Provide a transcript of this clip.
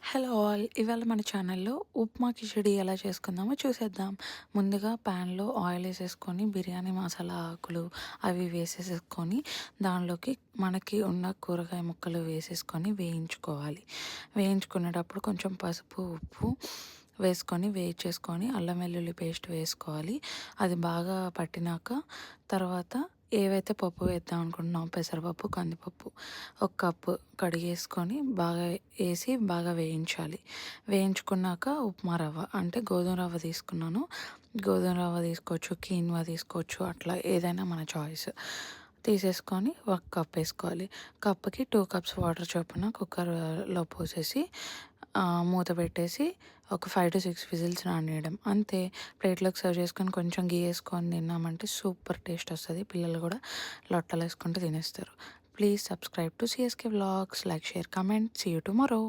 Hello all! ఇవాళ మన ఛానల్‌లో ఉప్మా కిచిడి ఎలా చేసుకుందామో చూసేద్దాం. ముందుగా ప్యాన్‌లో ఆయిల్ ఏసేసుకొని, బిర్యానీ మసాలా ఆకులు అవి వేసేసుకొని, దానిలోకి మనకి ఉన్న కూరగాయ ముక్కలు వేసేసుకొని వేయించుకోవాలి. వేయించుకునేటప్పుడు కొంచెం పసుపు, ఉప్పు వేసుకొని వేయించేసుకొని, అల్లం వెల్లుల్లి పేస్ట్ వేసుకోవాలి. అది బాగా పట్టినాక తర్వాత ఏవైతే పప్పు వేద్దాం అనుకుంటున్నామో పెసరపప్పు, కందిపప్పు ఒక కప్పు కడిగేసుకొని బాగా వేయించాలి. వేయించుకున్నాక ఉప్మా రవ్వ అంటే గోధుమ రవ్వ తీసుకున్నాను. గోధుమ రవ్వ తీసుకోవచ్చు, కీన్వా తీసుకోవచ్చు, అట్లా ఏదైనా మన చాయిస్. తీసేసుకొని ఒక కప్ వేసుకోవాలి. కప్‌కి 2 కప్స్ వాటర్ చొప్పున కుక్కర్‌లో పోసేసి మూత పెట్టేసి ఒక 5-6 విజిల్స్ రానీయడం. అంతే. ప్లేట్‌లోకి సర్వ్ చేసుకొని కొంచెం ఘీ ఏసుకొని తిన్నామంటే సూపర్ టేస్ట్ వస్తది. పిల్లలు కూడా లొట్టలేసుకుంటూ తినేస్తారు. Please subscribe to CSK vlogs. Like, share, comment. See you tomorrow.